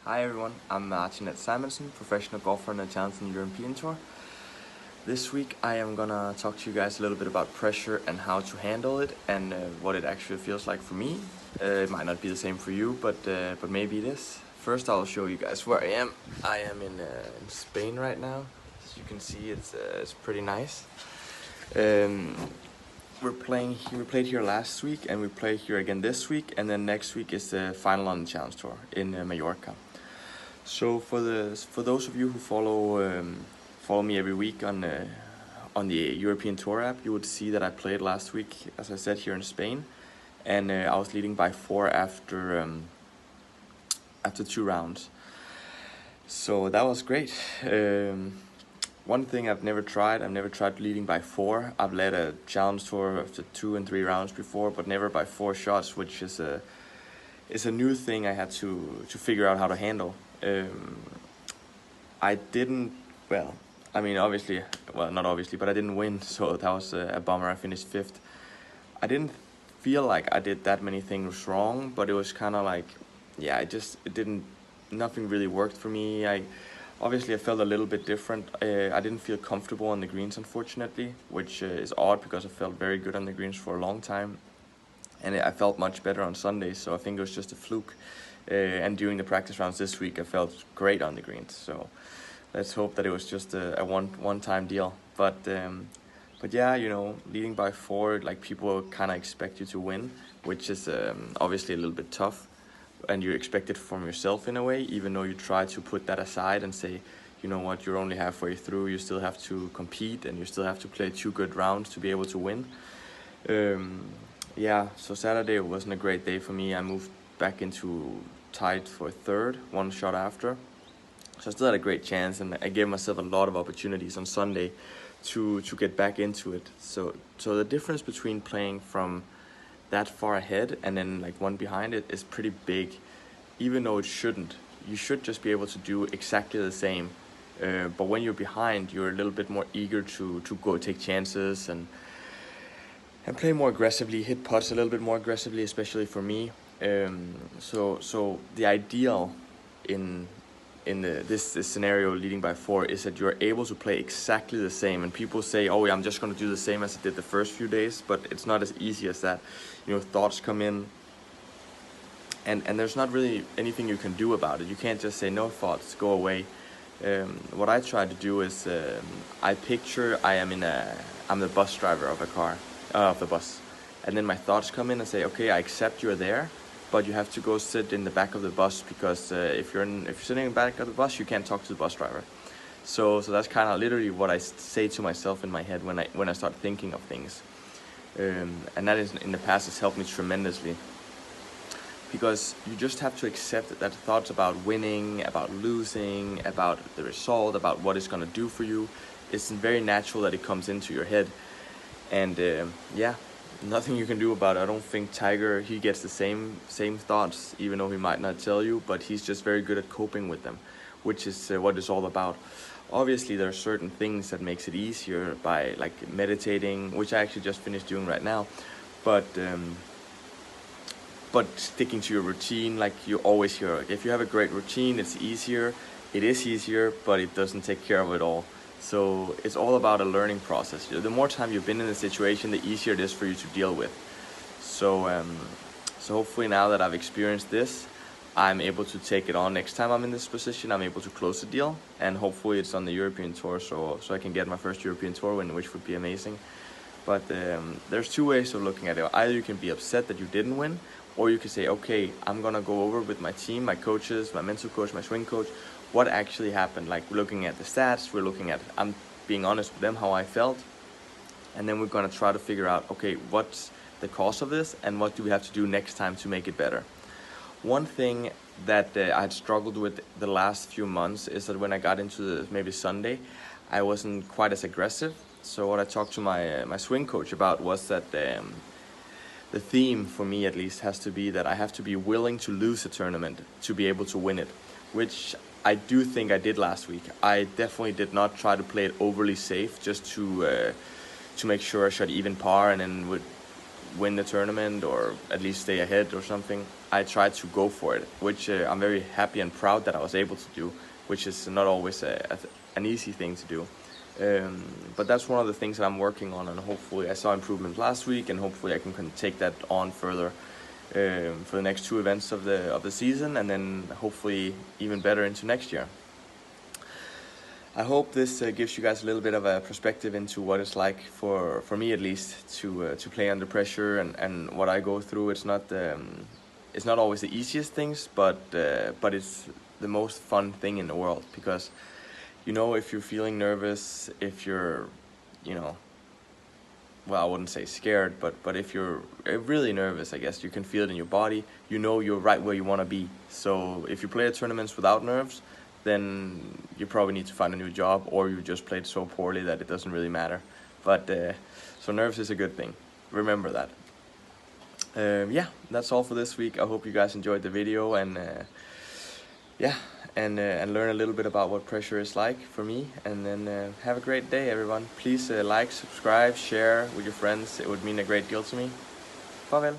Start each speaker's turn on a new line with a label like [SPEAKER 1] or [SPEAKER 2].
[SPEAKER 1] Hi everyone, I'm Martin Simonsen, professional golfer on the Challenging European Tour. This week I am gonna talk to you guys a little bit about pressure and how to handle it and what it actually feels like for me. It might not be the same for you, but maybe it is. First I'll show you guys where I am. I am in Spain right now. As you can see, it's pretty nice. We played here last week and we play here again this week, and then next week is the final on the Challenge Tour in Mallorca. So for those of you who follow me every week on the European Tour app, you would see that I played last week, as I said, here in Spain, and I was leading by 4 after 2 rounds. So that was great. One thing I've never tried leading by 4. I've led a Challenge Tour after 2 and 3 rounds before, but never by 4 shots, which is a new thing I had to figure out how to handle. I didn't, well, I mean, obviously, well, not obviously, but I didn't win, so that was a bummer. I finished 5th. I didn't feel like I did that many things wrong, but it was kind of like, yeah, nothing really worked for me. Obviously I felt a little bit different. I didn't feel comfortable on the greens, unfortunately, which is odd because I felt very good on the greens for a long time. And I felt much better on Sunday, so I think it was just a fluke. And during the practice rounds this week, I felt great on the greens. So let's hope that it was just a one-time deal. But yeah, you know, leading by 4, like, people kind of expect you to win, which is obviously a little bit tough. And you expect it from yourself in a way, even though you try to put that aside and say, you know what, you're only halfway through, you still have to compete and you still have to play 2 good rounds to be able to win. Yeah, so Saturday wasn't a great day for me. I moved back into tied for 3rd, 1 shot after. So I still had a great chance, and I gave myself a lot of opportunities on Sunday to get back into it. So the difference between playing from that far ahead and then like 1 behind it is pretty big, even though it shouldn't. You should just be able to do exactly the same. But when you're behind, you're a little bit more eager to go take chances and play more aggressively, hit putts a little bit more aggressively, especially for me. So the ideal in this scenario leading by 4 is that you're able to play exactly the same. And people say, oh, I'm just going to do the same as I did the first few days, but it's not as easy as that. You know, thoughts come in, and there's not really anything you can do about it. You can't just say, no thoughts, go away. What I try to do is I picture I'm the bus driver of a car, of the bus, and then my thoughts come in and say, okay, I accept you're there, but you have to go sit in the back of the bus because if you're sitting in the back of the bus, you can't talk to the bus driver. So that's kind of literally what I say to myself in my head when I start thinking of things, and that is, in the past, has helped me tremendously. Because you just have to accept that thoughts about winning, about losing, about the result, about what it's going to do for you, it's very natural that it comes into your head. And yeah, nothing you can do about it. I don't think Tiger, he gets the same thoughts, even though he might not tell you, but he's just very good at coping with them, which is what it's all about. Obviously, there are certain things that makes it easier by, like, meditating, which I actually just finished doing right now, but sticking to your routine, like you always hear, like, if you have a great routine, it's easier. It is easier, but it doesn't take care of it all. So it's all about a learning process. The more time you've been in the situation, the easier it is for you to deal with. So hopefully now that I've experienced this, I'm able to take it on next time I'm in this position. I'm able to close the deal, and hopefully it's on the European Tour, so I can get my first European Tour win, which would be amazing. But there's 2 ways of looking at it. Either you can be upset that you didn't win, or you can say, okay, I'm gonna go over with my team, my coaches, my mental coach, my swing coach, what actually happened. Like, we're looking at the stats, I'm being honest with them, how I felt, and then we're gonna try to figure out, okay, what's the cause of this, and what do we have to do next time to make it better. One thing that I had struggled with the last few months is that when I got into maybe Sunday, I wasn't quite as aggressive. So what I talked to my swing coach about was that the theme for me, at least, has to be that I have to be willing to lose a tournament to be able to win it, which I do think I did last week. I definitely did not try to play it overly safe just to make sure I shot even par and then would win the tournament or at least stay ahead or something, I try to go for it, which I'm very happy and proud that I was able to do, which is not always an easy thing to do. But that's one of the things that I'm working on, and hopefully I saw improvement last week, and hopefully I can take that on further for the next 2 events of the season, and then hopefully even better into next year. I hope this gives you guys a little bit of a perspective into what it's like for me at least to play under pressure and what I go through. It's not always the easiest things, but it's the most fun thing in the world, because if you're feeling nervous, if you're well, I wouldn't say scared, but if you're really nervous, I guess you can feel it in your body. You're right where you want to be. So if you play at tournaments without nerves, then you probably need to find a new job, or you just played so poorly that it doesn't really matter. But so nerves is a good thing. Remember that. Yeah, that's all for this week. I hope you guys enjoyed the video, and and learn a little bit about what pressure is like for me. And then have a great day, everyone. Please like, subscribe, share with your friends. It would mean a great deal to me. Farvel.